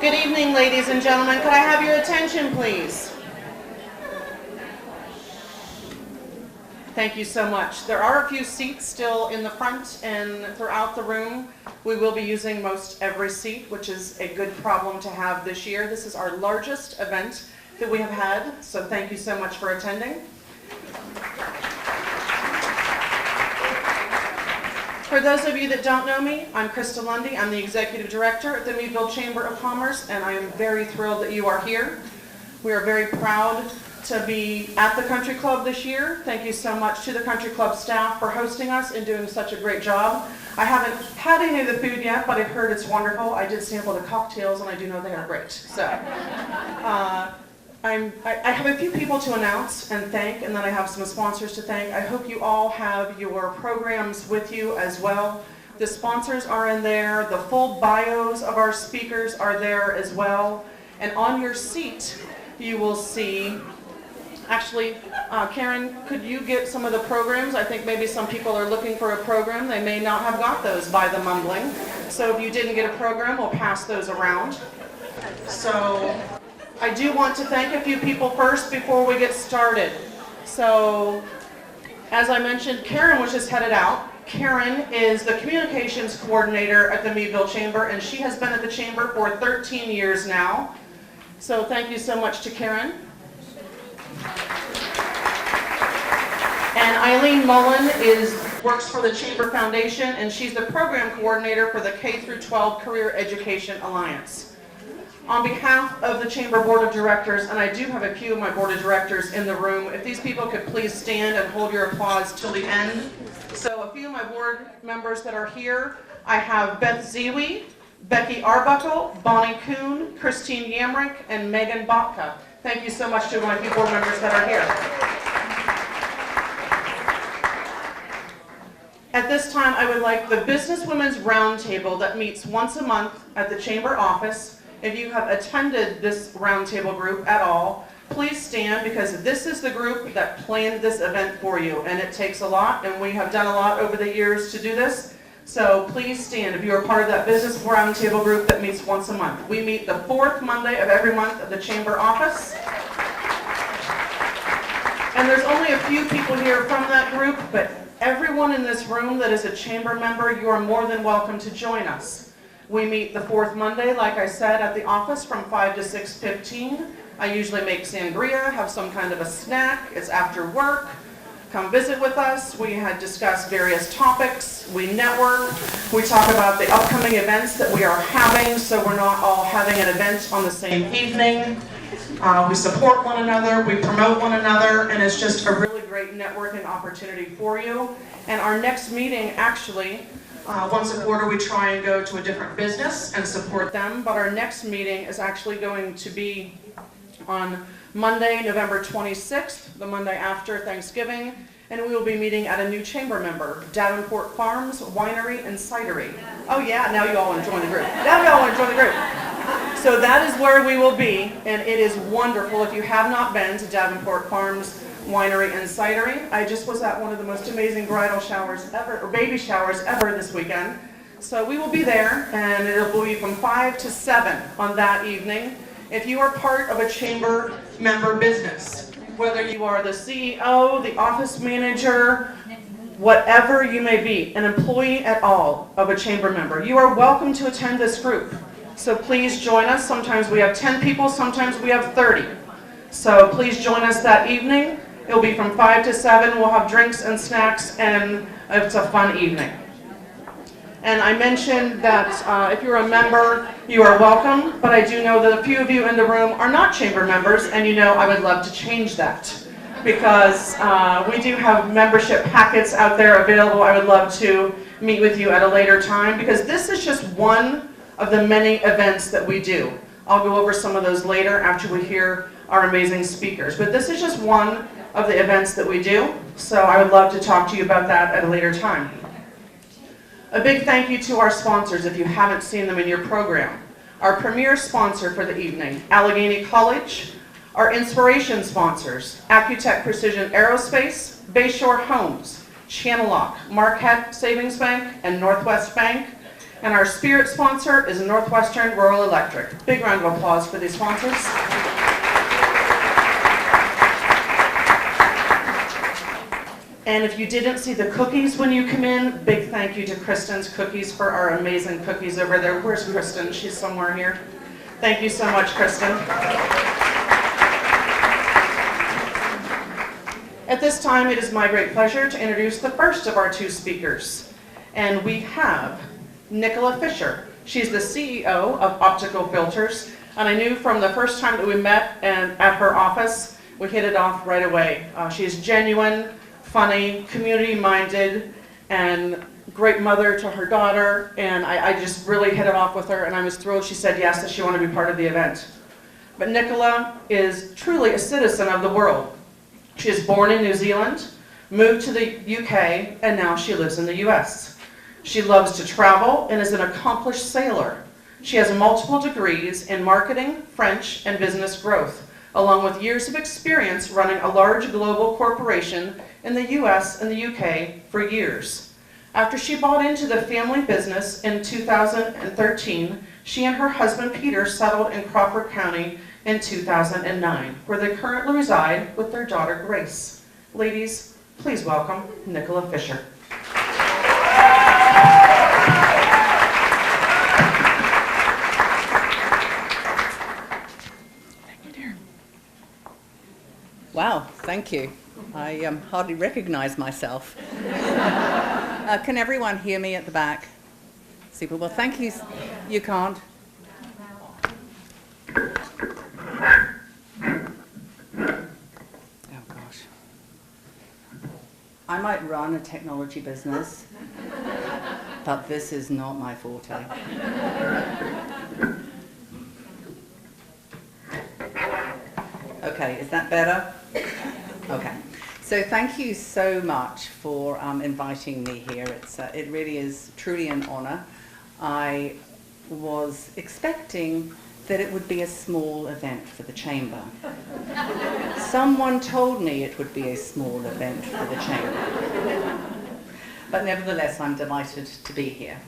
Good evening, ladies and gentlemen. Could I have your attention, please? Thank you so much. There are a few seats still in the front and throughout the room. We will be using most every seat, which is a good problem to have this year. This is our largest event that we have had, so thank you so much for attending. For those of you that don't know me, I'm Krista Lundy. I'm the Executive Director at the Meadville Chamber of Commerce, and I am very thrilled that you are here. We are very proud to be at the Country Club this year. Thank you so much to the Country Club staff for hosting us and doing such a great job. I haven't had any of the food yet, but I've heard it's wonderful. I did sample the cocktails, and I do know they are great. So, I have a few people to announce and thank, and then I have some sponsors to thank. I hope you all have your programs with you as well. The sponsors are in there. The full bios of our speakers are there as well. And on your seat, you will see, actually, Karen, could you get some of the programs? I think maybe some people are looking for a program. They may not have got those by the mumbling. So if you didn't get a program, we'll pass those around. So I do want to thank a few people first before we get started. So, as I mentioned, Karen was just headed out. Karen is the communications coordinator at the Meadville Chamber, and she has been at the Chamber for 13 years now. So thank you so much to Karen. And Eileen Mullen works for the Chamber Foundation, and she's the program coordinator for the K-12 Career Education Alliance. On behalf of the Chamber Board of Directors, and I do have a few of my Board of Directors in the room, if these people could please stand and hold your applause till the end. So a few of my board members that are here, I have Beth Zewe, Becky Arbuckle, Bonnie Kuhn, Christine Yamrick, and Megan Botka. Thank you so much to my few board members that are here. At this time, I would like the Businesswomen's Roundtable that meets once a month at the Chamber office. If you have attended this roundtable group at all, please stand, because this is the group that planned this event for you, and it takes a lot, and we have done a lot over the years to do this. So please stand if you are part of that business roundtable group that meets once a month. We meet the fourth Monday of every month at the Chamber office. And there's only a few people here from that group, but everyone in this room that is a Chamber member, you are more than welcome to join us. We meet the fourth Monday, like I said, at the office from 5 to 6:15. I usually make sangria, have some kind of a snack. It's after work. Come visit with us. We had discussed various topics. We network. We talk about the upcoming events that we are having, so we're not all having an event on the same evening. We support one another. We promote one another, and it's just a really great networking opportunity for you. And our next meeting, actually, once a quarter we try and go to a different business and support them, but our next meeting is actually going to be on Monday, November 26th, the Monday after Thanksgiving, and we will be meeting at a new Chamber member, Davenport Farms Winery and Cidery. Oh yeah, now you all want to join the group. Now you all want to join the group. So that is where we will be, and it is wonderful. If you have not been to Davenport Farms Winery and Cidery, I just was at one of the most amazing bridal showers ever, or baby showers ever this weekend. So we will be there, and it will be from 5 to 7 on that evening. If you are part of a Chamber member business, whether you are the CEO, the office manager, whatever you may be, an employee at all of a Chamber member, you are welcome to attend this group. So please join us. Sometimes we have 10 people, sometimes we have 30. So please join us that evening. It'll be from 5 to 7. We'll have drinks and snacks, and it's a fun evening. And I mentioned that if you're a member, you are welcome, but I do know that a few of you in the room are not Chamber members, and you know I would love to change that, because we do have membership packets out there available. I would love to meet with you at a later time, because this is just one of the many events that we do. I'll go over some of those later after we hear our amazing speakers, but this is just one of the events that we do, so I would love to talk to you about that at a later time. A big thank you to our sponsors if you haven't seen them in your program. Our premier sponsor for the evening, Allegheny College. Our inspiration sponsors, Accutech Precision Aerospace, Bayshore Homes, Channel Lock, Marquette Savings Bank, and Northwest Bank. And our spirit sponsor is Northwestern Rural Electric. Big round of applause for these sponsors. And if you didn't see the cookies when you come in, big thank you to Kristen's Cookies for our amazing cookies over there. Where's Kristen? She's somewhere here. Thank you so much, Kristen. At this time, it is my great pleasure to introduce the first of our two speakers. And we have Nicola Fisher. She's the CEO of Optical Filters. And I knew from the first time that we met at her office, we hit it off right away. She is genuine, funny, community-minded, and great mother to her daughter, and I just really hit it off with her, and I was thrilled she said yes, that she wanted to be part of the event. But Nicola is truly a citizen of the world. She is born in New Zealand, moved to the UK, and now she lives in the US. She loves to travel and is an accomplished sailor. She has multiple degrees in marketing, French, and business growth, along with years of experience running a large global corporation in the US and the UK for years. After she bought into the family business in 2013, she and her husband Peter settled in Crawford County in 2009, where they currently reside with their daughter Grace. Ladies, please welcome Nicola Fisher. Wow, thank you. I hardly recognize myself. Can everyone hear me at the back? Super. Well, thank you. You can't? Oh, gosh. I might run a technology business, but this is not my forte. Okay, is that better? Okay. So thank you so much for inviting me here. It really is truly an honor. I was expecting that it would be a small event for the Chamber. Someone told me it would be a small event for the Chamber. But nevertheless, I'm delighted to be here.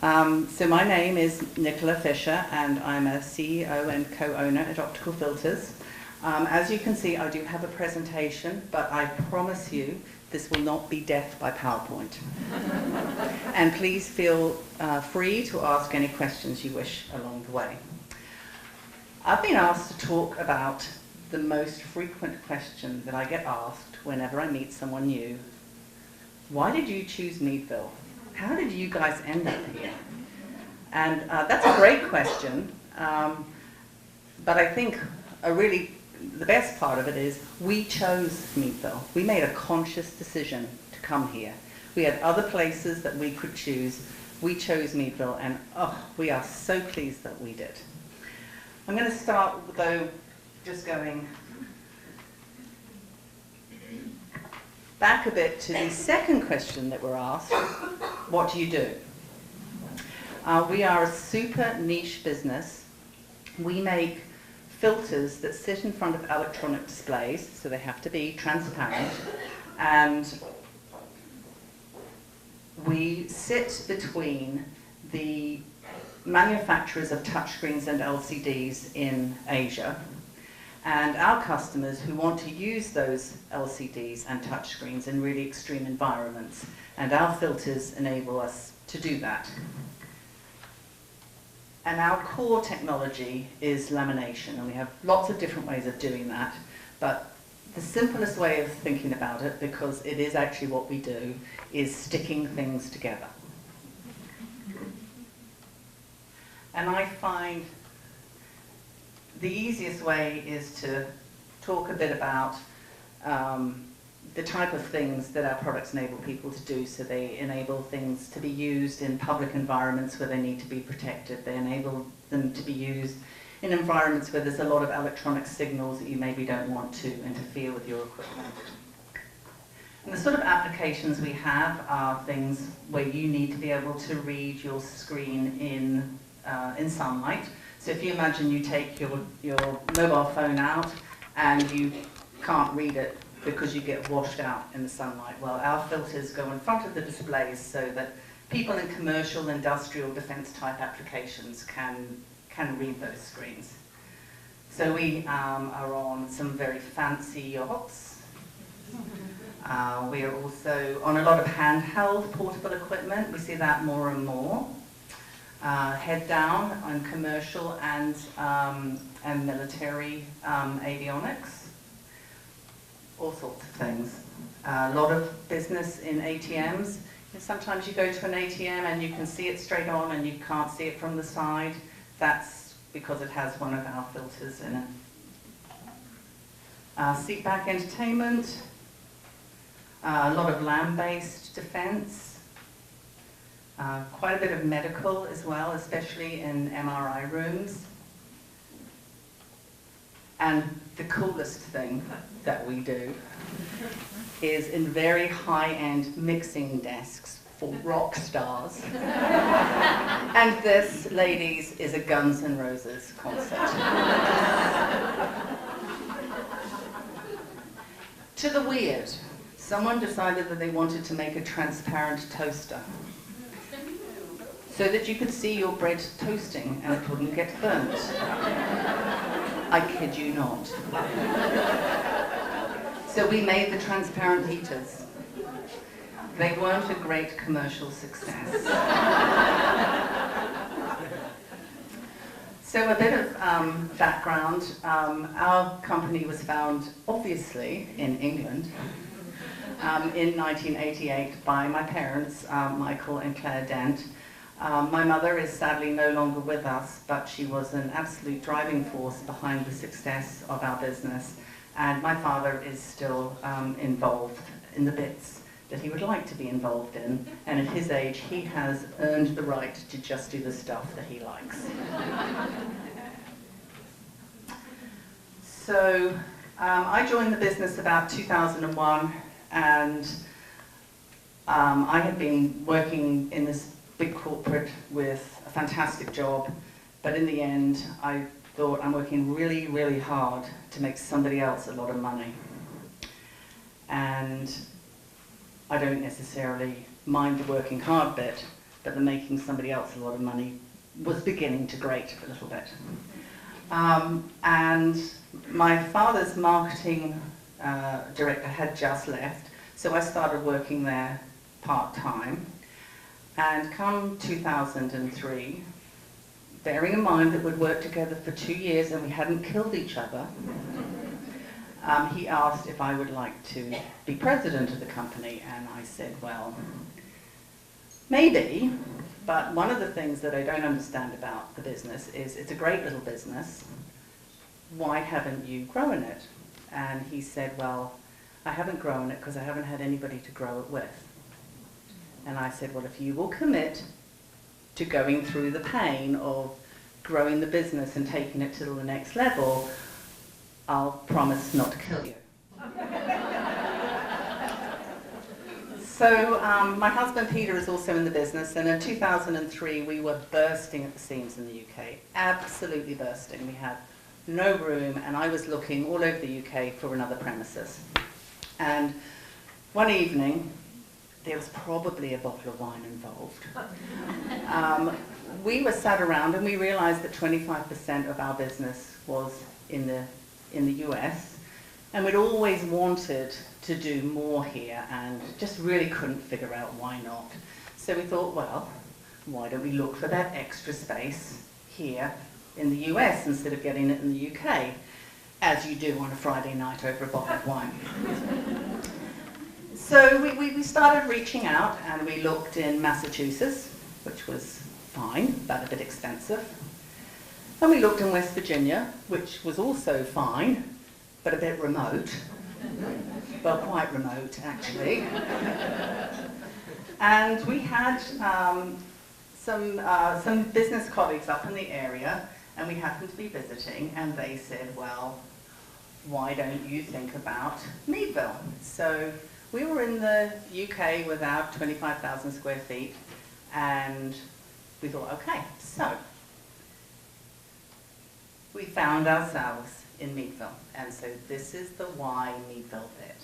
So my name is Nicola Fisher, and I'm a CEO and co-owner at Optical Filters. As you can see, I do have a presentation, but I promise you this will not be death by PowerPoint. And please feel free to ask any questions you wish along the way. I've been asked to talk about the most frequent question that I get asked whenever I meet someone new. Why did you choose Meadville? How did you guys end up here? And that's a great question, but I think the best part of it is we chose Meadville. We made a conscious decision to come here. We had other places that we could choose. We chose Meadville, and we are so pleased that we did. I'm going to start, though, just going back a bit to the second question that we're asked: what do you do? We are a super niche business. We make filters that sit in front of electronic displays, so they have to be transparent, and we sit between the manufacturers of touchscreens and LCDs in Asia and our customers who want to use those LCDs and touchscreens in really extreme environments, and our filters enable us to do that. And our core technology is lamination, and we have lots of different ways of doing that, but the simplest way of thinking about it, because it is actually what we do, is sticking things together. And I find the easiest way is to talk a bit about the type of things that our products enable people to do. So they enable things to be used in public environments where they need to be protected. They enable them to be used in environments where there's a lot of electronic signals that you maybe don't want to interfere with your equipment. And the sort of applications we have are things where you need to be able to read your screen in sunlight. So if you imagine you take your mobile phone out and you can't read it because you get washed out in the sunlight. Well, our filters go in front of the displays so that people in commercial, industrial, defense type applications can read those screens. So we are on some very fancy yachts. We are also on a lot of handheld portable equipment. We see that more and more. Head down on commercial and military avionics. All sorts of things. A lot of business in ATMs. And sometimes you go to an ATM and you can see it straight on and you can't see it from the side. That's because it has one of our filters in it. Seat back entertainment. A lot of land-based defense. Quite a bit of medical as well, especially in MRI rooms. And the coolest thing that we do is in very high-end mixing desks for rock stars. And this, ladies, is a Guns N' Roses concert. To the weird, someone decided that they wanted to make a transparent toaster so that you could see your bread toasting and it wouldn't get burnt. I kid you not. So we made the transparent heaters. They weren't a great commercial success. So a bit of background. Our company was found, obviously, in England in 1988 by my parents, Michael and Claire Dent. My mother is sadly no longer with us, but she was an absolute driving force behind the success of our business. And my father is still involved in the bits that he would like to be involved in. And at his age, he has earned the right to just do the stuff that he likes. So I joined the business about 2001, and I had been working in this big corporate with a fantastic job, but in the end, I thought I'm working really, really hard to make somebody else a lot of money. And I don't necessarily mind the working hard bit, but the making somebody else a lot of money was beginning to grate a little bit. And my father's marketing director had just left, so I started working there part-time. And come 2003, bearing in mind that we'd worked together for 2 years and we hadn't killed each other, he asked if I would like to be president of the company, and I said, well, maybe, but one of the things that I don't understand about the business is it's a great little business. Why haven't you grown it? And he said, well, I haven't grown it because I haven't had anybody to grow it with. And I said, well, if you will commit to going through the pain of growing the business and taking it to the next level, I'll promise not to kill you. So my husband Peter is also in the business, and in 2003 we were bursting at the seams in the UK, absolutely bursting. We had no room, and I was looking all over the UK for another premises. And one evening, there was probably a bottle of wine involved. We were sat around and we realized that 25% of our business was in the US, and we'd always wanted to do more here and just really couldn't figure out why not. So we thought, well, why don't we look for that extra space here in the US instead of getting it in the UK, as you do on a Friday night over a bottle of wine. So we started reaching out, and we looked in Massachusetts, which was fine, but a bit expensive. And we looked in West Virginia, which was also fine, but a bit remote. Well, quite remote, actually. And we had some business colleagues up in the area, and we happened to be visiting, and they said, well, why don't you think about Meadville? So we were in the UK with our 25,000 square feet, and we thought, okay, so we found ourselves in Meadville, and so this is the why Meadville bit.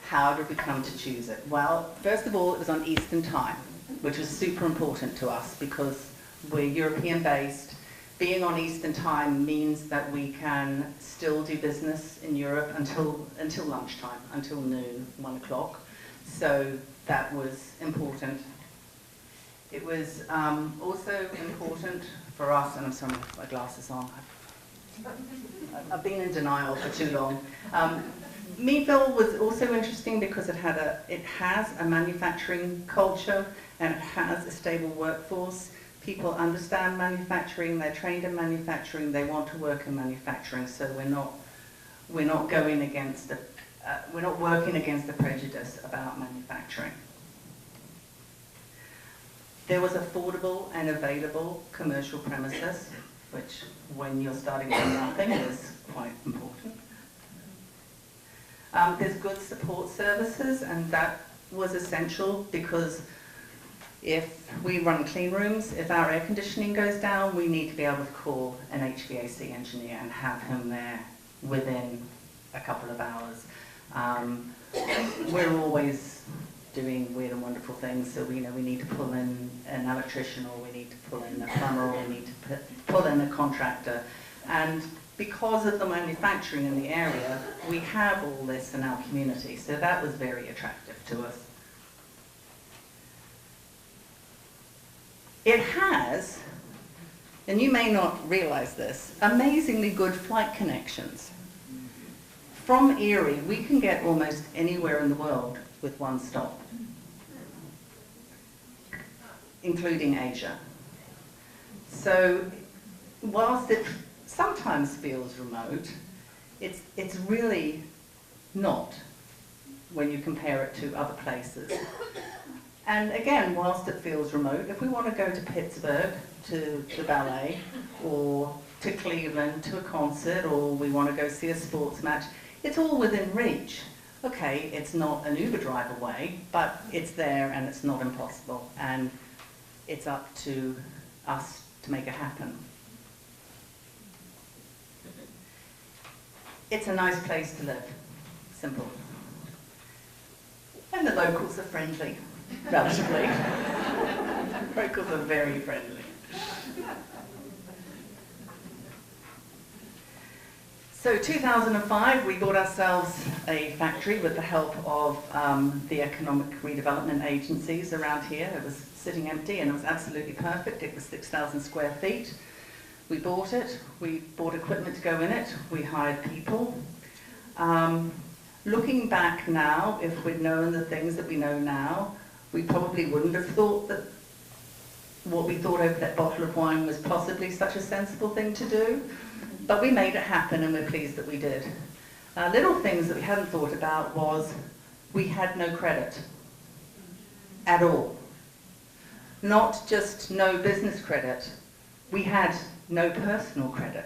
How did we come to choose it? Well, first of all, it was on Eastern Time, which was super important to us because we're European-based. Being on Eastern Time means that we can still do business in Europe until lunchtime, until noon, 1 o'clock. So that was important. It was also important for us, and I'm sorry, my glasses on. I've been in denial for too long. Meadville was also interesting because it has a manufacturing culture and it has a stable workforce. People understand manufacturing, they're trained in manufacturing, they want to work in manufacturing, so we're not working against the prejudice about manufacturing. There was affordable and available commercial premises, which when you're starting from nothing is quite important. There's good support services, and that was essential because if we run clean rooms, if our air conditioning goes down, we need to be able to call an HVAC engineer and have him there within a couple of hours. We're always doing weird and wonderful things, so we know we need to pull in an electrician, or we need to pull in a plumber, or we need to pull in a contractor. And because of the manufacturing in the area, we have all this in our community, so that was very attractive to us. It has, and you may not realize this, amazingly good flight connections. From Erie, we can get almost anywhere in the world with one stop, including Asia. So whilst it sometimes feels remote, it's really not when you compare it to other places. And again, whilst it feels remote, if we want to go to Pittsburgh, to the ballet, or to Cleveland, to a concert, or we want to go see a sports match, it's all within reach. Okay, it's not an Uber drive away, but it's there and it's not impossible. And it's up to us to make it happen. It's a nice place to live. Simple. And the locals are friendly, relatively. Locals are very friendly. So 2005, we bought ourselves a factory with the help of the economic redevelopment agencies around here. It was sitting empty and it was absolutely perfect. It was 6,000 square feet. We bought it. We bought equipment to go in it. We hired people. Looking back now, if we'd known the things that we know now, we probably wouldn't have thought that what we thought over that bottle of wine was possibly such a sensible thing to do. But we made it happen and we're pleased that we did. Little things that we hadn't thought about was we had no credit at all. Not just no business credit, we had no personal credit.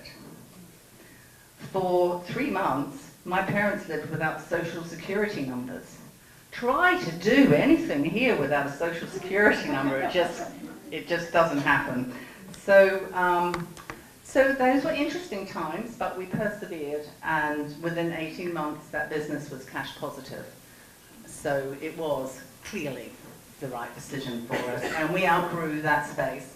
For 3 months, my parents lived without social security numbers. Try to do anything here without a social security number, it just doesn't happen. So those were interesting times, but we persevered, and within 18 months that business was cash positive. So it was clearly the right decision for us, and we outgrew that space.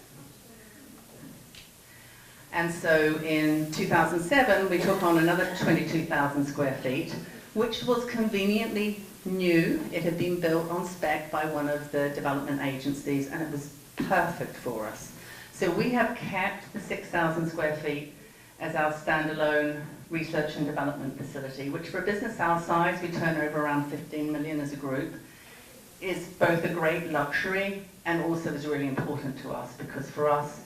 And so in 2007, we took on another 22,000 square feet, which was conveniently new. It had been built on spec by one of the development agencies, and it was perfect for us. So we have kept the 6,000 square feet as our standalone research and development facility, which for a business our size, we turn over around 15 million as a group, is both a great luxury and also is really important to us, because for us,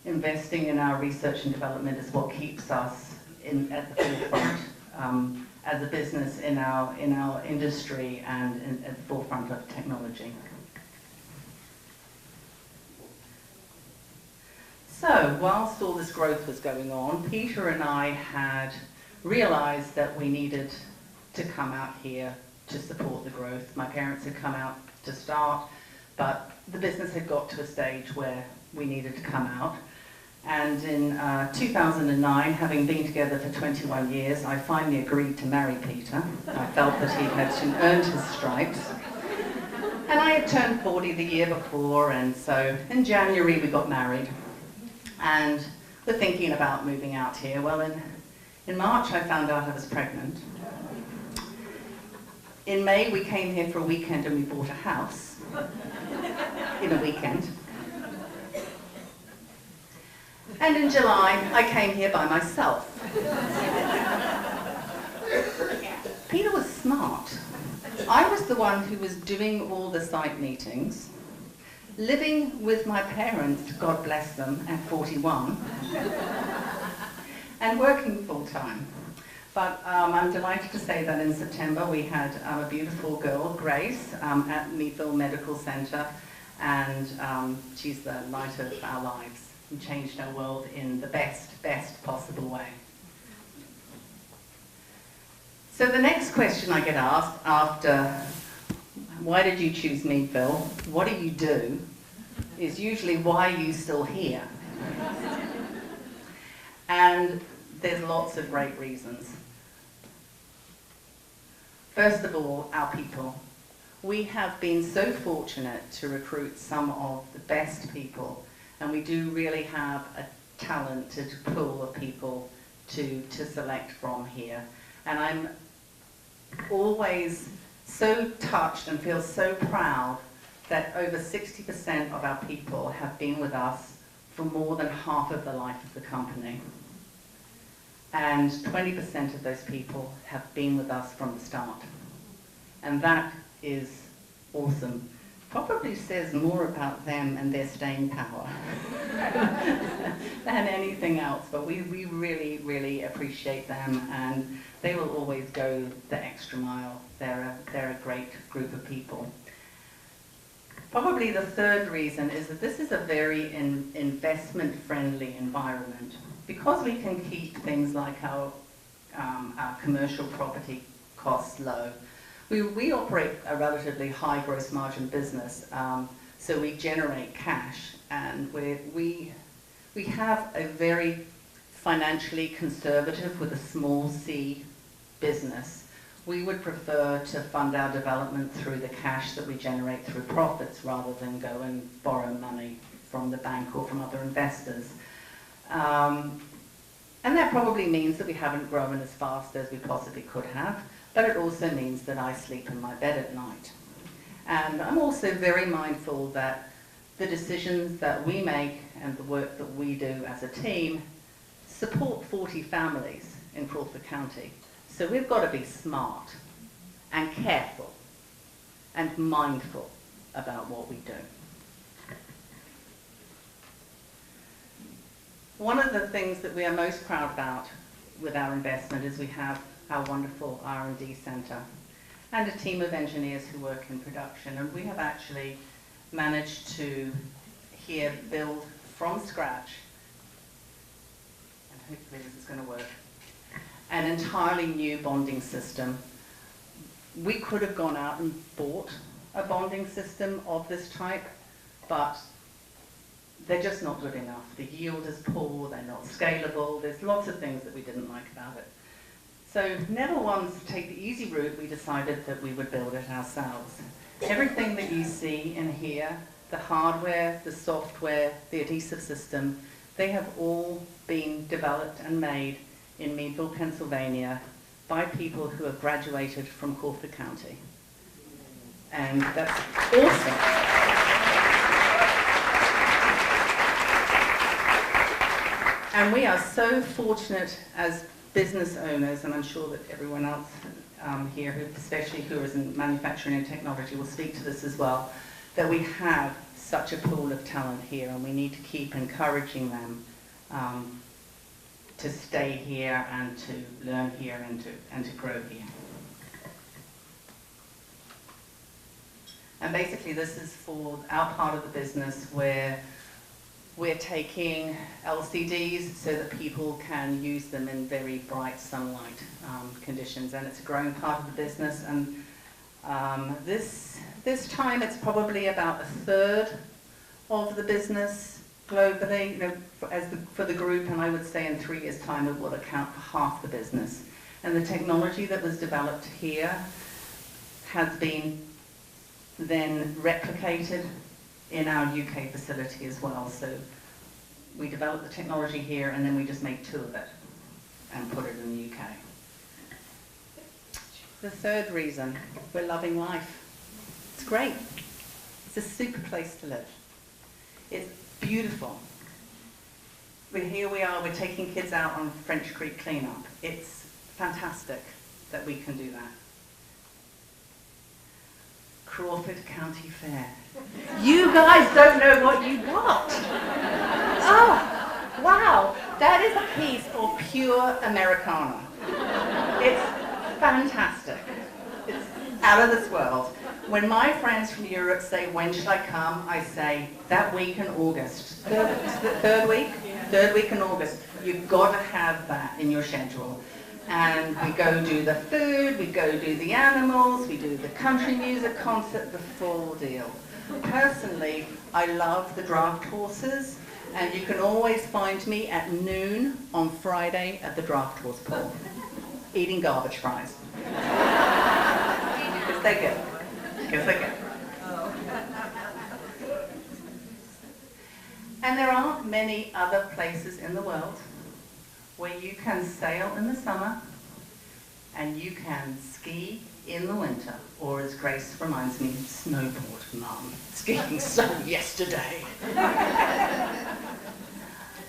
investing in our research and development is what keeps us at the forefront as a business in our industry and at the forefront of technology. So, whilst all this growth was going on, Peter and I had realized that we needed to come out here to support the growth. My parents had come out to start, but the business had got to a stage where we needed to come out. And in 2009, having been together for 21 years, I finally agreed to marry Peter. I felt that he had earned his stripes. And I had turned 40 the year before, and so in January we got married. And we're thinking about moving out here. Well, in March I found out I was pregnant. In May we came here for a weekend and we bought a house in a weekend. And in July, I came here by myself. Peter was smart. I was the one who was doing all the site meetings, living with my parents, God bless them, at 41, and working full-time. But I'm delighted to say that in September we had a beautiful girl, Grace, at Meadville Medical Center, and she's the light of our lives. And changed our world in the best possible way. So the next question I get asked after, why did you choose Meadville? What do you do? Is usually, why are you still here? And there's lots of great reasons. First of all, our people. We have been so fortunate to recruit some of the best people. And we do really have a talented pool of people to select from here. And I'm always so touched and feel so proud that over 60% of our people have been with us for more than half of the life of the company. And 20% of those people have been with us from the start. And that is awesome. Probably says more about them and their staying power than anything else, but we really, really appreciate them, and they will always go the extra mile. They're a great group of people. Probably the third reason is that this is a very investment-friendly environment. Because we can keep things like our commercial property costs low, we operate a relatively high gross margin business, so we generate cash, and we have a very financially conservative, with a small c, business. We would prefer to fund our development through the cash that we generate through profits, rather than go and borrow money from the bank or from other investors. And that probably means that we haven't grown as fast as we possibly could have. But it also means that I sleep in my bed at night. And I'm also very mindful that the decisions that we make and the work that we do as a team support 40 families in Crawford County. So we've got to be smart and careful and mindful about what we do. One of the things that we are most proud about with our investment is we have our wonderful R&D center and a team of engineers who work in production, and we have actually managed to here build from scratch, and hopefully this is going to work, an entirely new bonding system. We could have gone out and bought a bonding system of this type, but they're just not good enough. The yield is poor, they're not scalable, there's lots of things that we didn't like about it. So never once to take the easy route, we decided that we would build it ourselves. Everything that you see in here, the hardware, the software, the adhesive system, they have all been developed and made in Meadville, Pennsylvania, by people who have graduated from Crawford County. And that's awesome. And we are so fortunate as business owners, and I'm sure that everyone else here, especially who is in manufacturing and technology, will speak to this as well, that we have such a pool of talent here, and we need to keep encouraging them to stay here and to learn here and to grow here. And basically this is for our part of the business where we're taking LCDs so that people can use them in very bright sunlight conditions, and it's a growing part of the business. And this time it's probably about a third of the business globally, for the group, and I would say in 3 years' time it will account for half the business. And the technology that was developed here has been then replicated in our UK facility as well. So we developed the technology here, and then we just made 2 of it and put it in the UK. The third reason, we're loving life. It's great. It's a super place to live. It's beautiful. Here we are, we're taking kids out on French Creek cleanup. It's fantastic that we can do that. Crawford County Fair. You guys don't know what you got. Oh, wow. That is a piece of pure Americana. It's fantastic. It's out of this world. When my friends from Europe say, when should I come? I say, that week in August. Third week? Third week in August. You've got to have that in your schedule. And we go do the food, we go do the animals, we do the country music concert, the full deal. Personally, I love the draft horses, and you can always find me at noon on Friday at the draft horse pool, eating garbage fries. Because they're good. Because they're good. And there aren't many other places in the world where you can sail in the summer and you can ski in the winter, or as Grace reminds me, snowboard, Mum. Skiing so yesterday.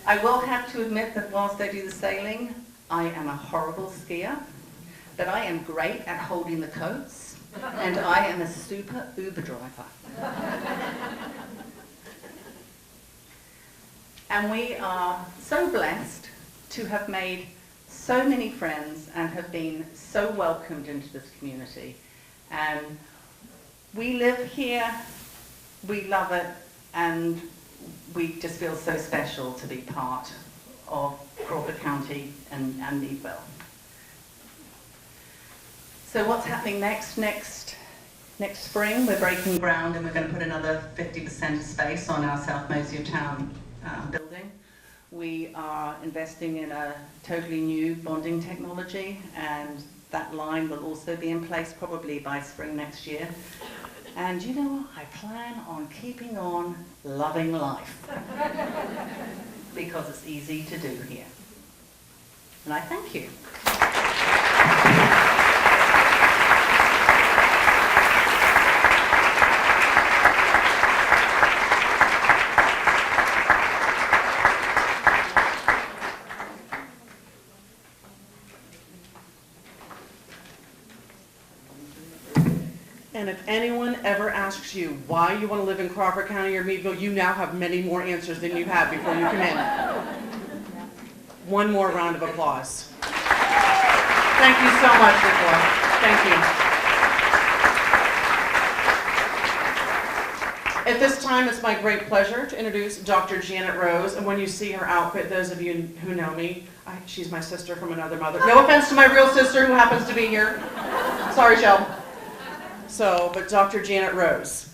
I will have to admit that whilst I do the sailing, I am a horrible skier, but I am great at holding the coats, and I am a super Uber driver. And we are so blessed to have made so many friends and have been so welcomed into this community. And we live here, we love it, and we just feel so special to be part of Crawford County and Meadville. So what's happening next? Next spring, we're breaking ground and we're going to put another 50% of space on our South Mosier Town building. We are investing in a totally new bonding technology, and that line will also be in place probably by spring next year. And you know what? I plan on keeping on loving life because it's easy to do here. And I thank you. And if anyone ever asks you why you want to live in Crawford County or Meadville, you now have many more answers than you had before you come in. One more round of applause. Thank you so much, Nicola. Thank you. At this time, it's my great pleasure to introduce Dr. Janet Rose. And when you see her outfit, those of you who know me, she's my sister from another mother. No offense to my real sister who happens to be here. Sorry, Shell. But Dr. Janet Rose,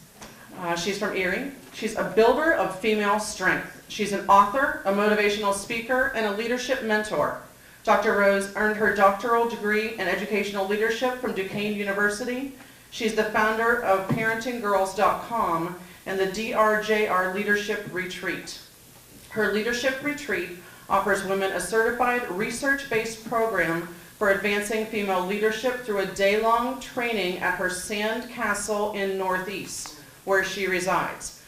she's from Erie. She's a builder of female strength. She's an author, a motivational speaker, and a leadership mentor. Dr. Rose earned her doctoral degree in educational leadership from Duquesne University. She's the founder of ParentingGirls.com and the DRJR Leadership Retreat. Her leadership retreat offers women a certified research-based program for advancing female leadership through a day-long training at her Sand Castle in Northeast, where she resides.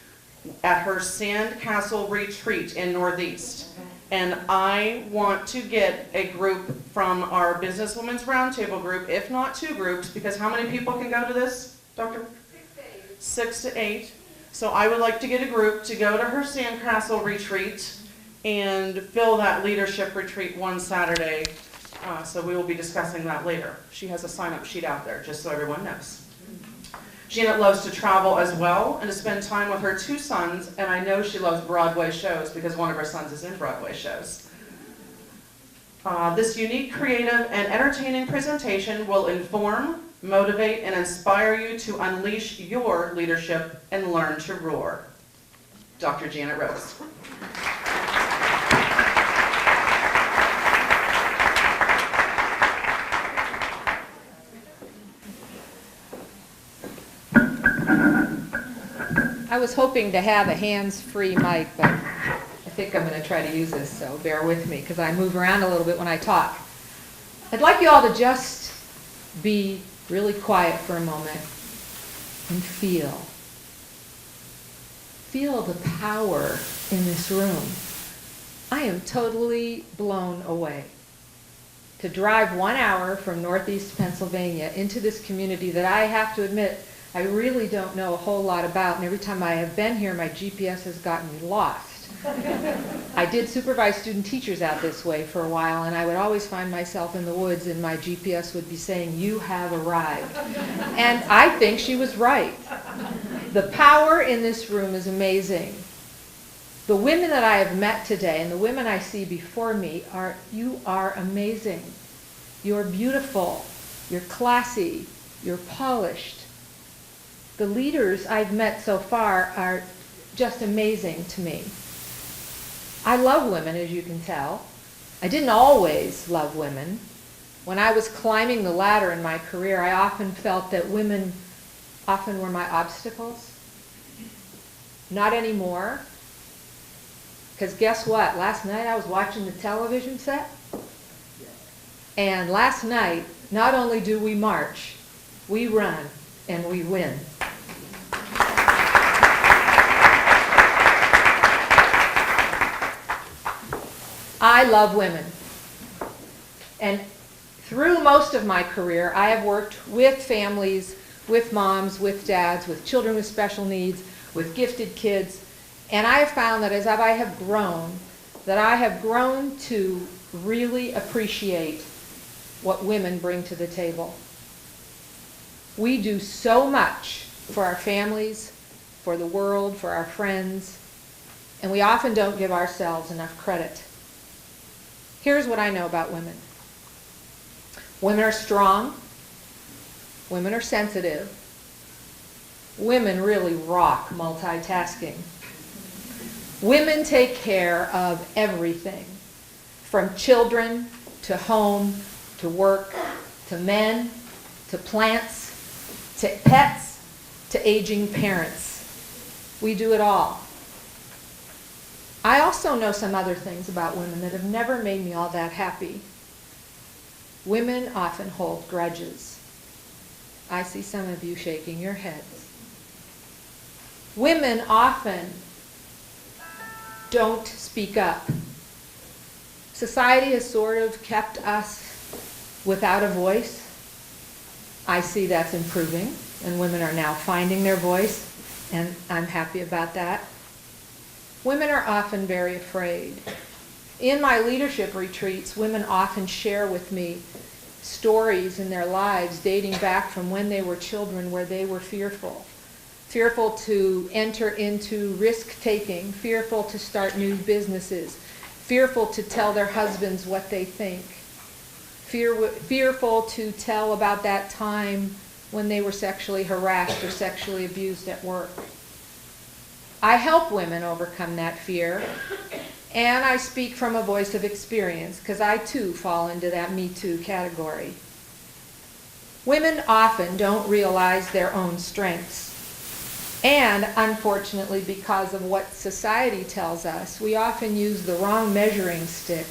At her Sand Castle retreat in Northeast. And I want to get a group from our Businesswomen's Roundtable group, if not 2 groups, because how many people can go to this, Doctor? 6 to 8. So I would like to get a group to go to her Sand Castle retreat and fill that leadership retreat one Saturday. So we will be discussing that later. She has a sign-up sheet out there, just so everyone knows. Janet loves to travel as well and to spend time with her 2 sons, and I know she loves Broadway shows because one of her sons is in Broadway shows. This unique, creative, and entertaining presentation will inform, motivate, and inspire you to unleash your leadership and learn to roar. Dr. Janet Rose. I was hoping to have a hands-free mic, but I think I'm going to try to use this, so bear with me, because I move around a little bit when I talk. I'd like you all to just be really quiet for a moment and feel. Feel the power in this room. I am totally blown away. To drive 1 hour from Northeast Pennsylvania into this community that I have to admit I really don't know a whole lot about, and every time I have been here, my GPS has gotten me lost. I did supervise student teachers out this way for a while, and I would always find myself in the woods, and my GPS would be saying, "You have arrived." And I think she was right. The power in this room is amazing. The women that I have met today, and the women I see before me, you are amazing. You're beautiful. You're classy. You're polished. The leaders I've met so far are just amazing to me. I love women, as you can tell. I didn't always love women. When I was climbing the ladder in my career, I often felt that women often were my obstacles. Not anymore. Because guess what? Last night I was watching the television set. And last night, not only do we march, we run and we win. I love women. And through most of my career, I have worked with families, with moms, with dads, with children with special needs, with gifted kids. And I have found that as I have grown, to really appreciate what women bring to the table. We do so much for our families, for the world, for our friends, and we often don't give ourselves enough credit. Here's what I know about women. Women are strong. Women are sensitive. Women really rock multitasking. Women take care of everything, from children to home to work to men to plants to pets to aging parents. We do it all. I also know some other things about women that have never made me all that happy. Women often hold grudges. I see some of you shaking your heads. Women often don't speak up. Society has sort of kept us without a voice. I see that's improving, and women are now finding their voice, and I'm happy about that. Women are often very afraid. In my leadership retreats, women often share with me stories in their lives dating back from when they were children where they were fearful. Fearful to enter into risk-taking, fearful to start new businesses, fearful to tell their husbands what they think, fearful to tell about that time when they were sexually harassed or sexually abused at work. I help women overcome that fear, and I speak from a voice of experience because I too fall into that Me Too category. Women often don't realize their own strengths. And unfortunately, because of what society tells us, we often use the wrong measuring stick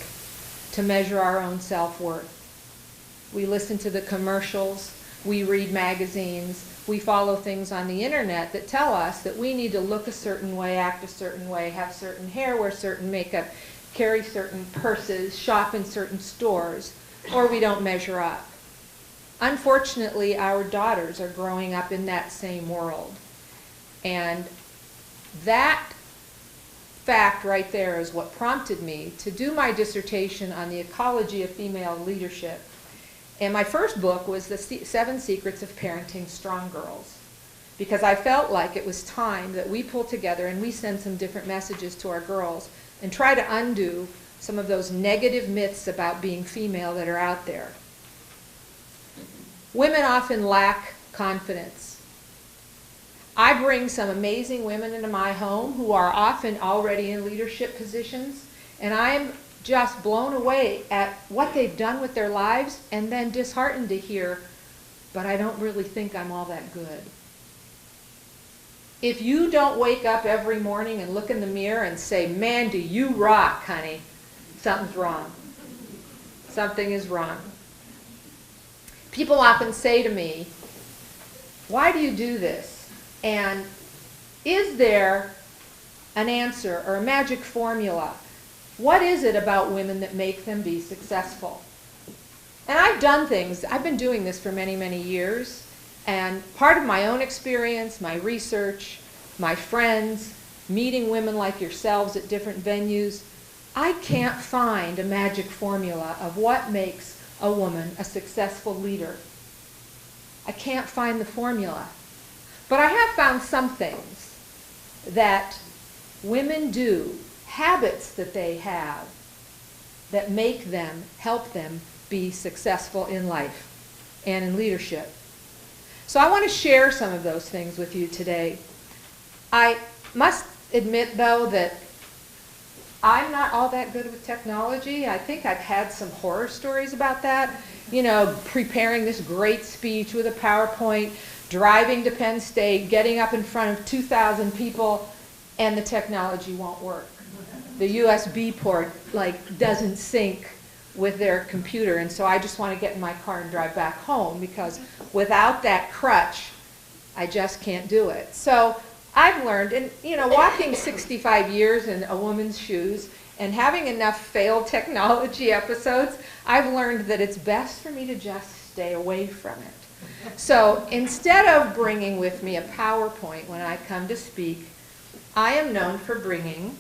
to measure our own self-worth. We listen to the commercials, we read magazines, we follow things on the internet that tell us that we need to look a certain way, act a certain way, have certain hair, wear certain makeup, carry certain purses, shop in certain stores, or we don't measure up. Unfortunately, our daughters are growing up in that same world. And that fact right there is what prompted me to do my dissertation on the ecology of female leadership. And my first book was The 7 Secrets of Parenting Strong Girls, because I felt like it was time that we pull together and we send some different messages to our girls and try to undo some of those negative myths about being female that are out there. Women often lack confidence. I bring some amazing women into my home who are often already in leadership positions, and I am just blown away at what they've done with their lives, and then disheartened to hear, but I don't really think I'm all that good. If you don't wake up every morning and look in the mirror and say, man, do you rock, honey, something's wrong. Something is wrong. People often say to me, why do you do this? And is there an answer or a magic formula? What is it about women that make them be successful? And I've done things. I've been doing this for many, many years. And part of my own experience, my research, my friends, meeting women like yourselves at different venues, I can't find a magic formula of what makes a woman a successful leader. I can't find the formula. But I have found some things that women do, habits that they have, that make them, help them be successful in life and in leadership. So I want to share some of those things with you today. I must admit, though, that I'm not all that good with technology. I think I've had some horror stories about that. You know, preparing this great speech with a PowerPoint, driving to Penn State, getting up in front of 2,000 people, and the technology won't work. The USB port, doesn't sync with their computer, and so I just want to get in my car and drive back home, because without that crutch, I just can't do it. So I've learned, and walking 65 years in a woman's shoes and having enough failed technology episodes, I've learned that it's best for me to just stay away from it. So instead of bringing with me a PowerPoint when I come to speak, I am known for bringing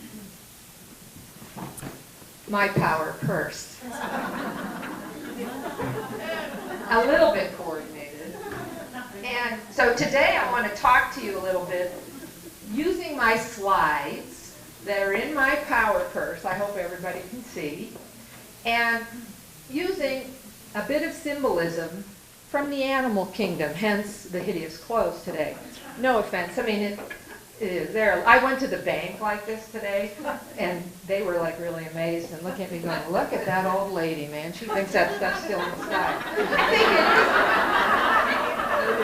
my power purse. A little bit coordinated. And so today I want to talk to you a little bit using my slides that are in my power purse, I hope everybody can see, and using a bit of symbolism from the animal kingdom, hence the hideous clothes today. No offense, I mean, it is there. I went to the bank like this today, and they were really amazed and looking at me going, look at that old lady, man. She thinks that stuff's still in style. I think it is.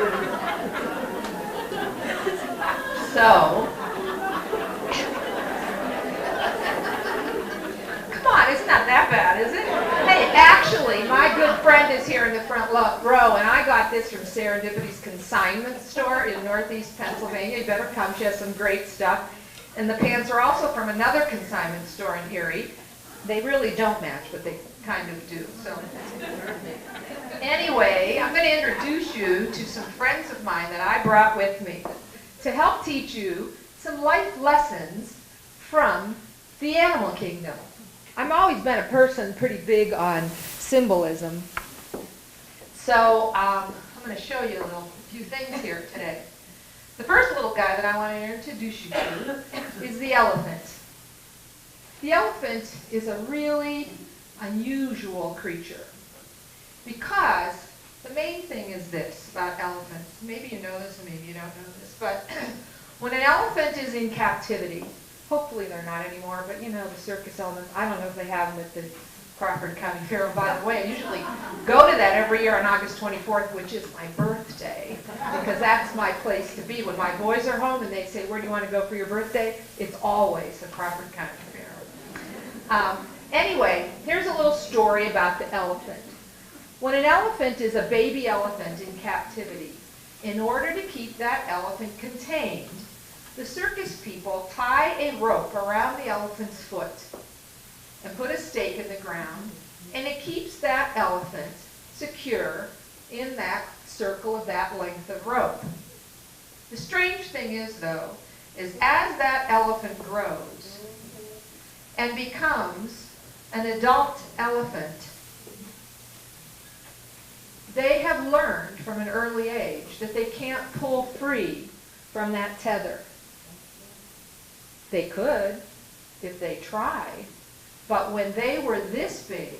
So, come on, it's not that bad, is it? Hey, actually, my good friend is here in the front row, and I got this from Serendipity's consignment store in Northeast Pennsylvania. You better come, she has some great stuff. And the pants are also from another consignment store in Erie. They really don't match, but they kind of do. So, anyway, I'm going to introduce you to some friends of mine that I brought with me to help teach you some life lessons from the animal kingdom. I've always been a person pretty big on symbolism. So I'm going to show you a few things here today. The first little guy that I want to introduce you to is the elephant. The elephant is a really unusual creature because the main thing is this about elephants. Maybe you know this, maybe you don't know this, but when an elephant is in captivity, hopefully they're not anymore, but the circus elements, I don't know if they have them at the Crawford County Fair. By the way, I usually go to that every year on August 24th, which is my birthday, because that's my place to be. When my boys are home and they say, where do you want to go for your birthday? It's always the Crawford County Fair. Anyway, here's a little story about the elephant. When an elephant is a baby elephant in captivity, in order to keep that elephant contained, the circus people tie a rope around the elephant's foot and put a stake in the ground, and it keeps that elephant secure in that circle of that length of rope. The strange thing is, though, is as that elephant grows and becomes an adult elephant, they have learned from an early age that they can't pull free from that tether. They could, if they tried, but when they were this big,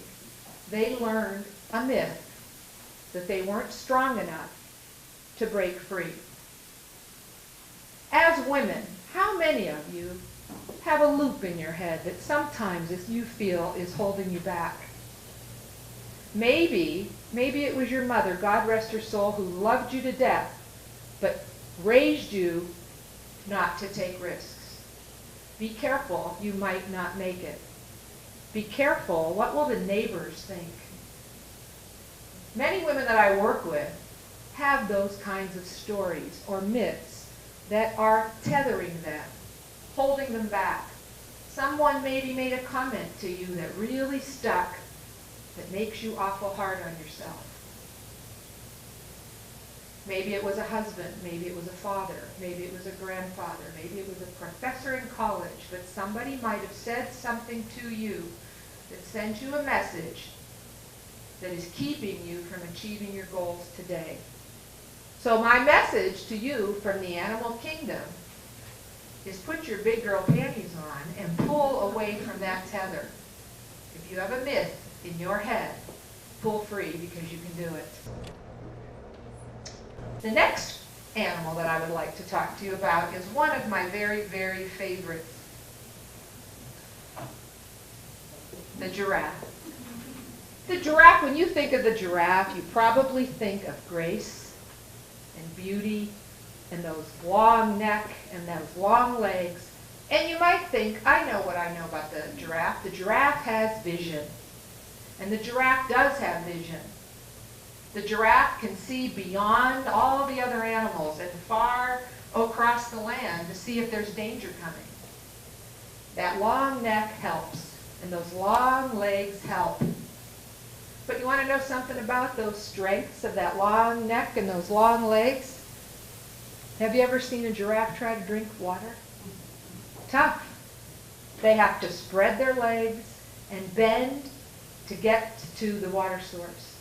they learned a myth that they weren't strong enough to break free. As women, how many of you have a loop in your head that sometimes you feel is holding you back? Maybe it was your mother, God rest her soul, who loved you to death, but raised you not to take risks. Be careful, you might not make it. Be careful, what will the neighbors think? Many women that I work with have those kinds of stories or myths that are tethering them, holding them back. Someone maybe made a comment to you that really stuck, that makes you awful hard on yourself. Maybe it was a husband, maybe it was a father, maybe it was a grandfather, maybe it was a professor in college, but somebody might have said something to you that sends you a message that is keeping you from achieving your goals today. So my message to you from the animal kingdom is put your big girl panties on and pull away from that tether. If you have a myth in your head, pull free because you can do it. The next animal that I would like to talk to you about is one of my very, very favorites. The giraffe. The giraffe, when you think of the giraffe, you probably think of grace and beauty and those long neck and those long legs. And you might think, I know what I know about the giraffe. The giraffe has vision. And the giraffe does have vision. The giraffe can see beyond all the other animals and far across the land to see if there's danger coming. That long neck helps, and those long legs help. But you want to know something about those strengths of that long neck and those long legs? Have you ever seen a giraffe try to drink water? Tough. They have to spread their legs and bend to get to the water source.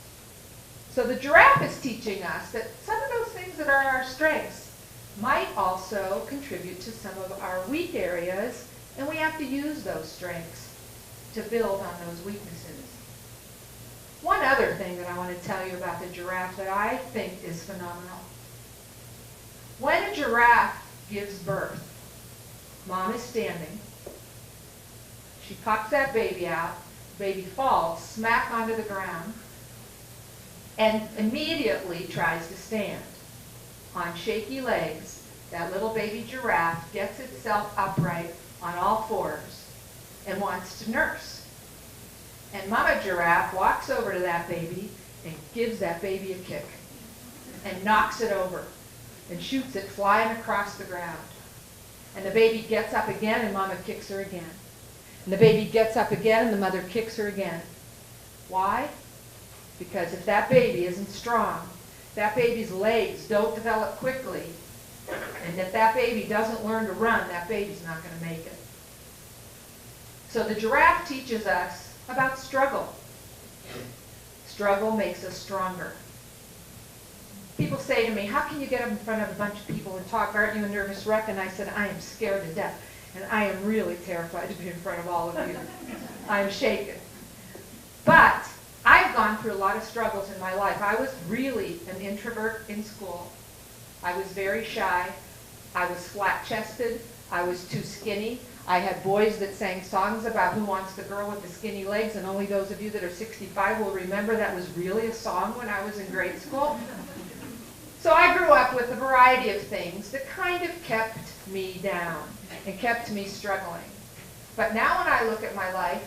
So the giraffe is teaching us that some of those things that are our strengths might also contribute to some of our weak areas, and we have to use those strengths to build on those weaknesses. One other thing that I want to tell you about the giraffe that I think is phenomenal. When a giraffe gives birth, mom is standing, she pops that baby out, baby falls smack onto the ground, and immediately tries to stand. On shaky legs, that little baby giraffe gets itself upright on all fours and wants to nurse. And mama giraffe walks over to that baby and gives that baby a kick and knocks it over and shoots it flying across the ground. And the baby gets up again and mama kicks her again. And the baby gets up again and the mother kicks her again. Why? Because if that baby isn't strong, that baby's legs don't develop quickly, and if that baby doesn't learn to run, that baby's not going to make it. So the giraffe teaches us about struggle. Struggle makes us stronger. People say to me, how can you get up in front of a bunch of people and talk? Aren't you a nervous wreck? And I said, I am scared to death, and I am really terrified to be in front of all of you. I'm shaken. But I've gone through a lot of struggles in my life. I was really an introvert in school. I was very shy. I was flat-chested. I was too skinny. I had boys that sang songs about who wants the girl with the skinny legs, and only those of you that are 65 will remember that was really a song when I was in grade school. So I grew up with a variety of things that kind of kept me down and kept me struggling. But now when I look at my life,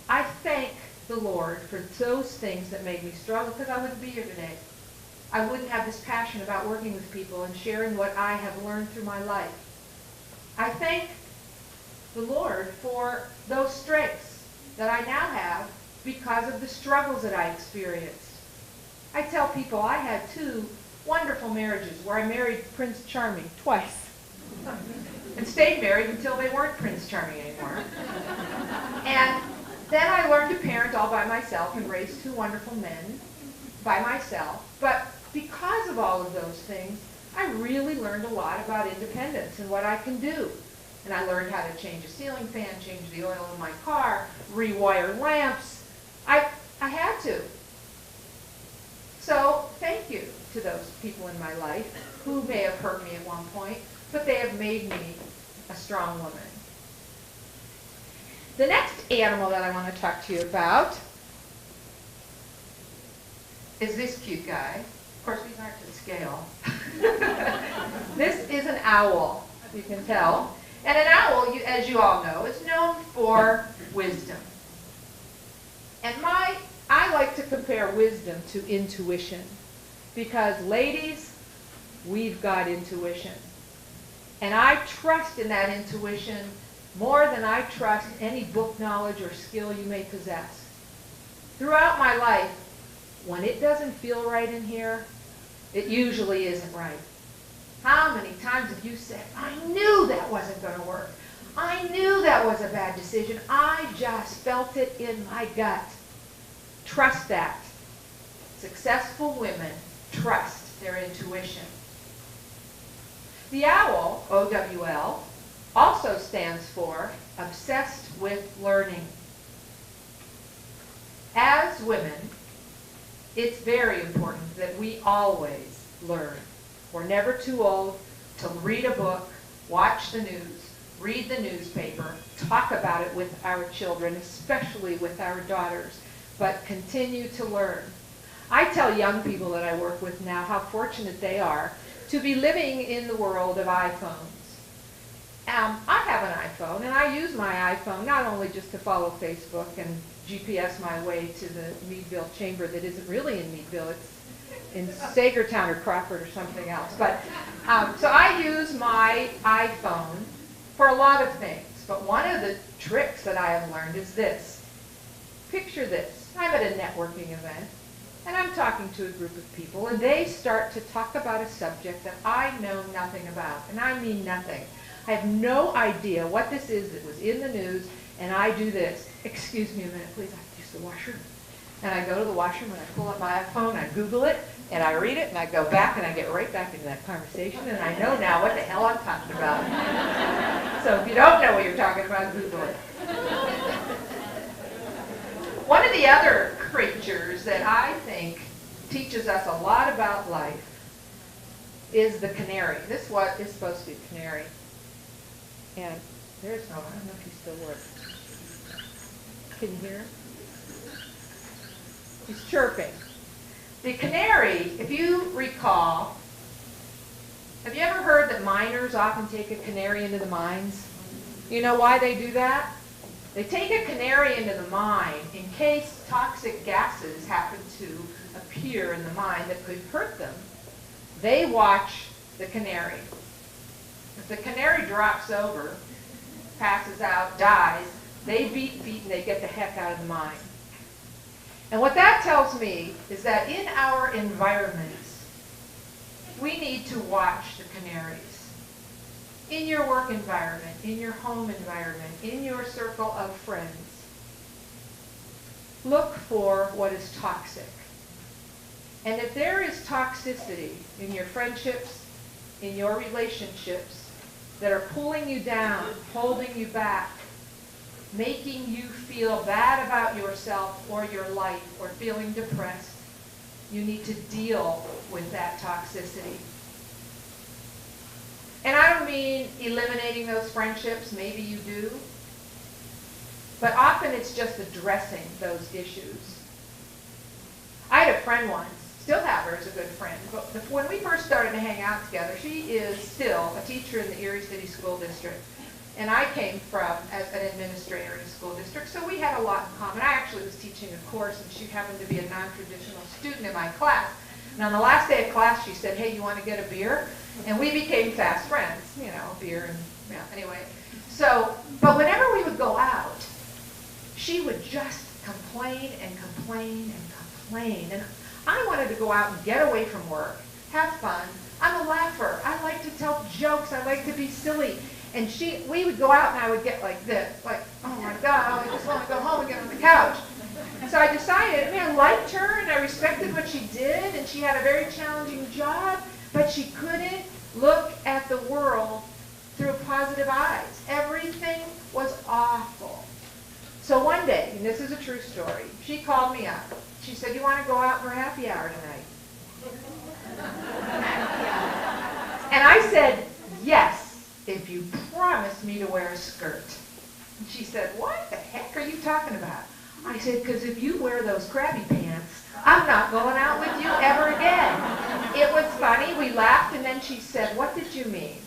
I thank the Lord for those things that made me struggle, because I wouldn't be here today. I wouldn't have this passion about working with people and sharing what I have learned through my life. I thank the Lord for those strengths that I now have because of the struggles that I experienced. I tell people I had 2 wonderful marriages where I married Prince Charming twice and stayed married until they weren't Prince Charming anymore. And then I learned to parent all by myself and raise 2 wonderful men by myself. But because of all of those things, I really learned a lot about independence and what I can do. And I learned how to change a ceiling fan, change the oil in my car, rewire lamps. I had to. So thank you to those people in my life who may have hurt me at one point, but they have made me a strong woman. The next animal that I want to talk to you about is this cute guy. Of course, these aren't to scale. This is an owl, you can tell. And an owl, as you all know, is known for wisdom. And I like to compare wisdom to intuition, because ladies, we've got intuition. And I trust in that intuition more than I trust any book knowledge or skill you may possess. Throughout my life, when it doesn't feel right in here, it usually isn't right. How many times have you said, I knew that wasn't going to work. I knew that was a bad decision. I just felt it in my gut. Trust that. Successful women trust their intuition. The owl, OWL, also stands for obsessed with learning. As women, it's very important that we always learn. We're never too old to read a book, watch the news, read the newspaper, talk about it with our children, especially with our daughters, but continue to learn. I tell young people that I work with now how fortunate they are to be living in the world of iPhones. I have an iPhone, and I use my iPhone not only just to follow Facebook and GPS my way to the Meadville chamber that isn't really in Meadville, it's in Sagertown or Crawford or something else. But so I use my iPhone for a lot of things. But one of the tricks that I have learned is this. Picture this. I'm at a networking event, and I'm talking to a group of people, and they start to talk about a subject that I know nothing about, and I mean nothing. I have no idea what this is that was in the news, and I do this. Excuse me a minute, please, I have to use the washroom. And I go to the washroom, and I pull up my iPhone, I Google it, and I read it, and I go back, and I get right back into that conversation, and I know now what the hell I'm talking about. So if you don't know what you're talking about, Google it. One of the other creatures that I think teaches us a lot about life is the canary. This what is supposed to be a canary. And there's no, I don't know if he still works. Can you hear him? He's chirping. The canary, if you recall, have you ever heard that miners often take a canary into the mines? You know why they do that? They take a canary into the mine in case toxic gases happen to appear in the mine that could hurt them. They watch the canary. If the canary drops over, passes out, dies, they beat and they get the heck out of the mine. And what that tells me is that in our environments, we need to watch the canaries. In your work environment, in your home environment, in your circle of friends. Look for what is toxic. And if there is toxicity in your friendships, in your relationships, that are pulling you down, holding you back, making you feel bad about yourself or your life, or feeling depressed, you need to deal with that toxicity. And I don't mean eliminating those friendships, maybe you do, but often it's just addressing those issues. I had a friend once, still have her as a good friend, but when we first started to hang out together, she is still a teacher in the Erie City School District. And I came from as an administrator in a school district, so we had a lot in common. I actually was teaching a course, and she happened to be a non-traditional student in my class. And on the last day of class, she said, hey, you want to get a beer? And we became fast friends, you know, beer and, yeah, anyway. So, but whenever we would go out, she would just complain and complain and complain. And I wanted to go out and get away from work, have fun. I'm a laugher. I like to tell jokes. I like to be silly. And we would go out, and I would get like this, like, oh my God, I just want to go home and get on the couch. So I decided, I mean, I liked her, and I respected what she did, and she had a very challenging job, but she couldn't look at the world through positive eyes. Everything was awful. So one day, and this is a true story, she called me up. She said, you want to go out for happy hour tonight? And I said, yes. if you promise me to wear a skirt. And she said, what the heck are you talking about? I said, because if you wear those crabby pants, I'm not going out with you ever again. It was funny. We laughed, and then she said, what did you mean?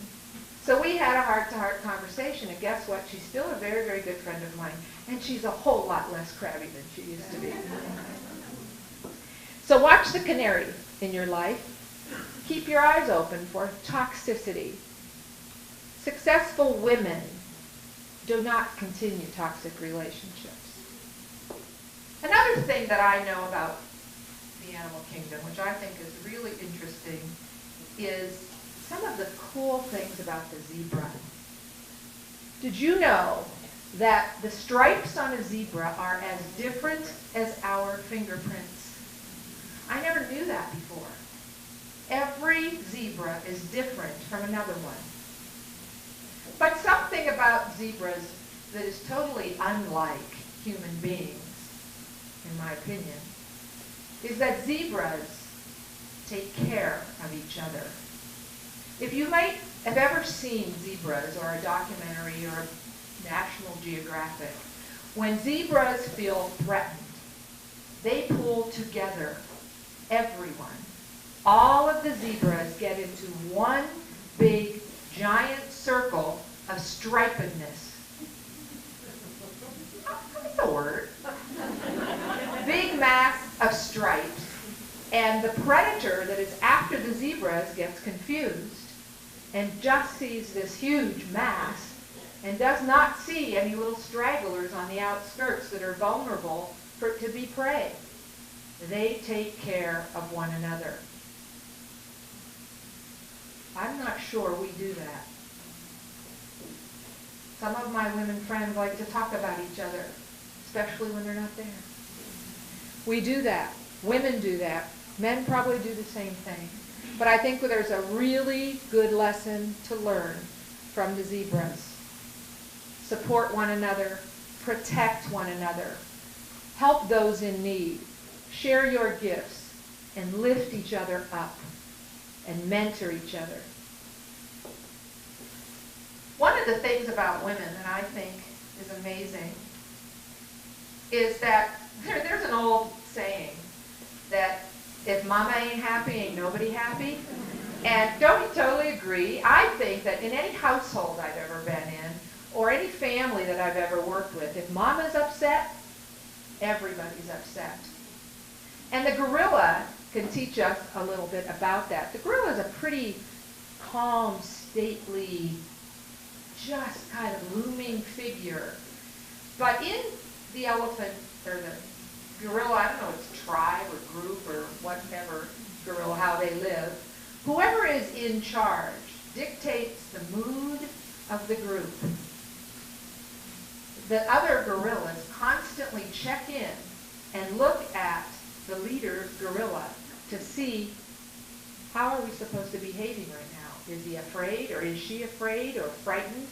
So we had a heart-to-heart conversation, and guess what? She's still a very, very good friend of mine, and she's a whole lot less crabby than she used to be. So watch the canary in your life. Keep your eyes open for toxicity. Successful women do not continue toxic relationships. Another thing that I know about the animal kingdom, which I think is really interesting, is some of the cool things about the zebra. Did you know that the stripes on a zebra are as different as our fingerprints? I never knew that before. Every zebra is different from another one. But something about zebras that is totally unlike human beings, in my opinion, is that zebras take care of each other. If you might have ever seen zebras or a documentary or a National Geographic, when zebras feel threatened, they pull together, everyone. All of the zebras get into one big, giant circle of stripedness. That's a word. Big mass of stripes. And the predator that is after the zebras gets confused and just sees this huge mass and does not see any little stragglers on the outskirts that are vulnerable to be prey. They take care of one another. I'm not sure we do that. Some of my women friends like to talk about each other, especially when they're not there. We do that. Women do that. Men probably do the same thing. But I think there's a really good lesson to learn from the zebras. Support one another. Protect one another. Help those in need. Share your gifts and lift each other up and mentor each other. One of the things about women that I think is amazing is that there's an old saying that if mama ain't happy, ain't nobody happy. And don't you totally agree? I think that in any household I've ever been in, or any family that I've ever worked with, if mama's upset, everybody's upset. And the gorilla can teach us a little bit about that. The gorilla is a pretty calm, stately, just kind of looming figure. But in the elephant, or the gorilla, I don't know, it's tribe or group or whatever gorilla, how they live, whoever is in charge dictates the mood of the group. The other gorillas constantly check in and look at the leader's gorilla to see how are we supposed to be behaving right now. Is he afraid, or is she afraid, or frightened,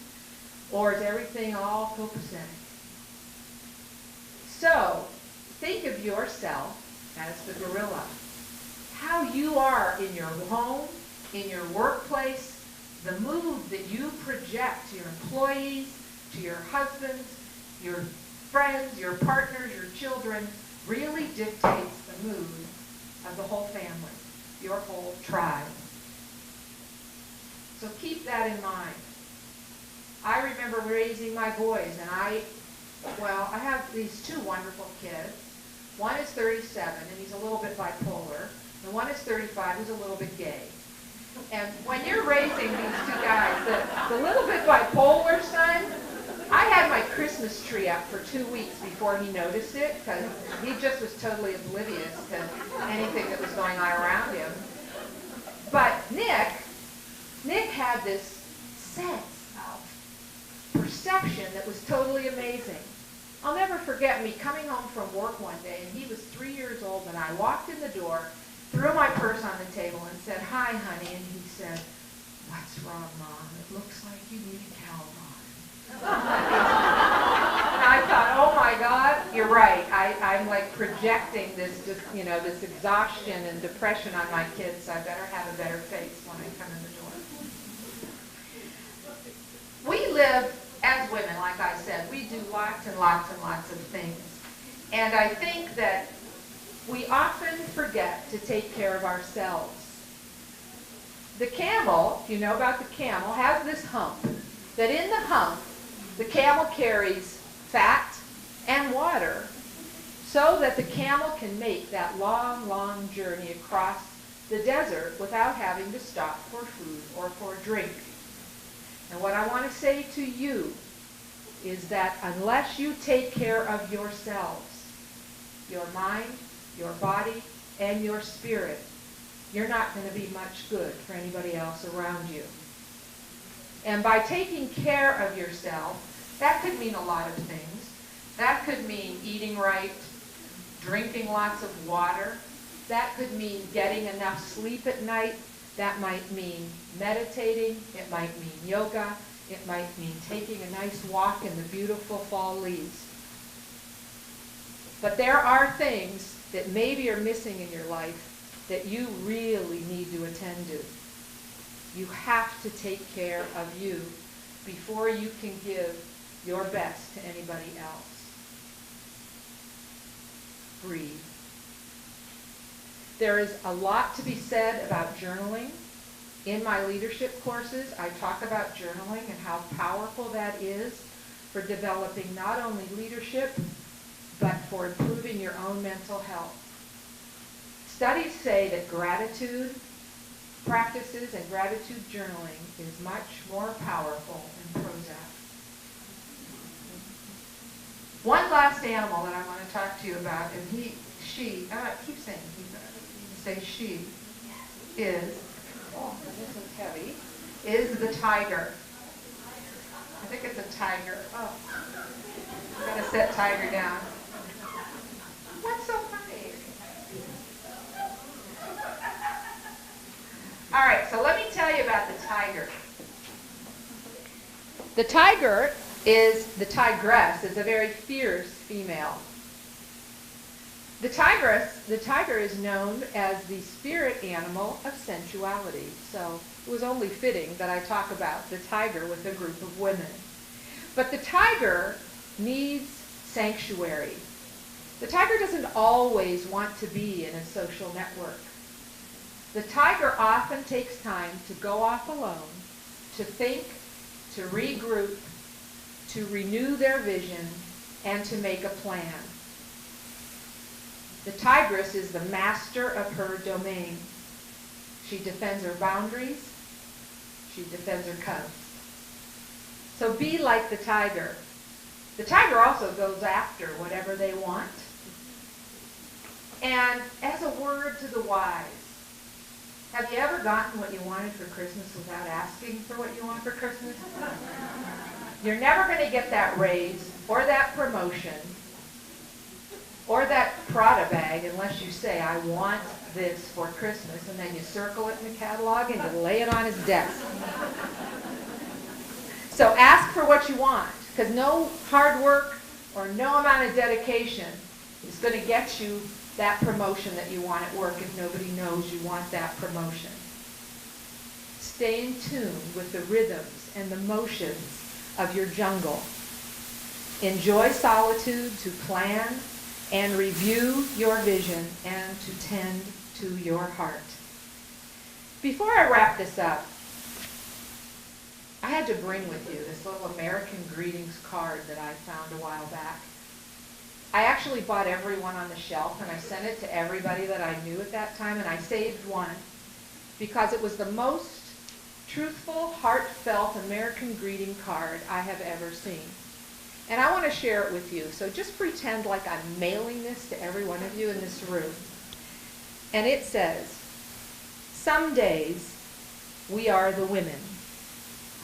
or is everything all copacetic? So, think of yourself as the gorilla. How you are in your home, in your workplace, the mood that you project to your employees, to your husbands, your friends, your partners, your children, really dictates the mood of the whole family, your whole tribe. So keep that in mind. I remember raising my boys, and I have these two wonderful kids. One is 37, and he's a little bit bipolar, and one is 35, who's a little bit gay. And when you're raising these two guys, the little bit bipolar son, I had my Christmas tree up for 2 weeks before he noticed it, because he just was totally oblivious to anything that was going on around him. But Nick had this sense of perception that was totally amazing. I'll never forget me coming home from work one day, and he was 3 years old, and I walked in the door, threw my purse on the table, and said, "Hi, honey," and he said, "What's wrong, Mom? It looks like you need a cow rod." And I thought, oh my God, you're right. I'm like projecting this exhaustion and depression on my kids, so I better have a better face when I come in the door. We live as women, like I said, we do lots and lots and lots of things. And I think that we often forget to take care of ourselves. The camel, if you know about the camel, has this hump. That in the hump, the camel carries fat and water so that the camel can make that long, long journey across the desert without having to stop for food or for drink. And what I want to say to you is that unless you take care of yourselves, your mind, your body, and your spirit, you're not going to be much good for anybody else around you. And by taking care of yourself, that could mean a lot of things. That could mean eating right, drinking lots of water. That could mean getting enough sleep at night. That might mean meditating. It might mean yoga. It might mean taking a nice walk in the beautiful fall leaves. But there are things that maybe are missing in your life that you really need to attend to. You have to take care of you before you can give your best to anybody else. Breathe. There is a lot to be said about journaling. In my leadership courses, I talk about journaling and how powerful that is for developing not only leadership, but for improving your own mental health. Studies say that gratitude practices and gratitude journaling is much more powerful than Prozac. One last animal that I want to talk to you about, and keep saying she, is, oh, this is heavy, is the tiger. I think it's a tiger. Oh, I'm going to set Tiger down. What's so funny? All right, so let me tell you about the tiger. The tiger the tigress is a very fierce female. The tiger is known as the spirit animal of sensuality. So it was only fitting that I talk about the tiger with a group of women. But the tiger needs sanctuary. The tiger doesn't always want to be in a social network. The tiger often takes time to go off alone, to think, to regroup, to renew their vision, and to make a plan. The tigress is the master of her domain. She defends her boundaries. She defends her cubs. So be like the tiger. The tiger also goes after whatever they want. And as a word to the wise, have you ever gotten what you wanted for Christmas without asking for what you want for Christmas? You're never going to get that raise or that promotion or that Prada bag unless you say, I want this for Christmas, and then you circle it in the catalog and you lay it on his desk. So ask for what you want, because no hard work or no amount of dedication is going to get you that promotion that you want at work if nobody knows you want that promotion. Stay in tune with the rhythms and the motions of your jungle. Enjoy solitude to plan and review your vision and to tend to your heart. Before I wrap this up, I had to bring with you this little American Greetings card that I found a while back. I actually bought every one on the shelf, and I sent it to everybody that I knew at that time, and I saved one because it was the most truthful, heartfelt American greeting card I have ever seen. And I want to share it with you, so just pretend like I'm mailing this to every one of you in this room. And it says, some days we are the women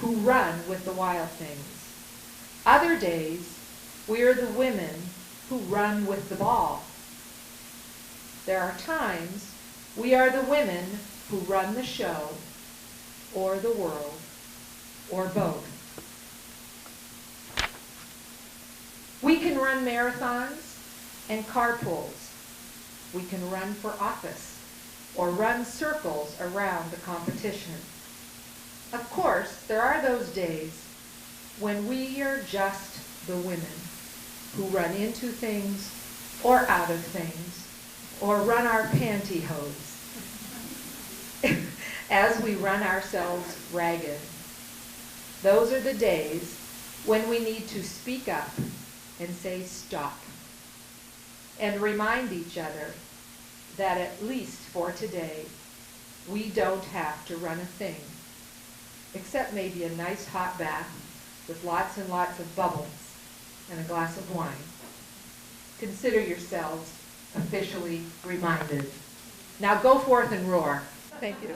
who run with the wild things. Other days we are the women who run with the ball. There are times we are the women who run the show, or the world, or both. We can run marathons and carpools. We can run for office, or run circles around the competition. Of course, there are those days when we are just the women who run into things or out of things or run our pantyhose as we run ourselves ragged. Those are the days when we need to speak up and say stop and remind each other that at least for today, we don't have to run a thing, except maybe a nice hot bath with lots and lots of bubbles and a glass of wine. Consider yourselves officially reminded. Now go forth and roar. Thank you.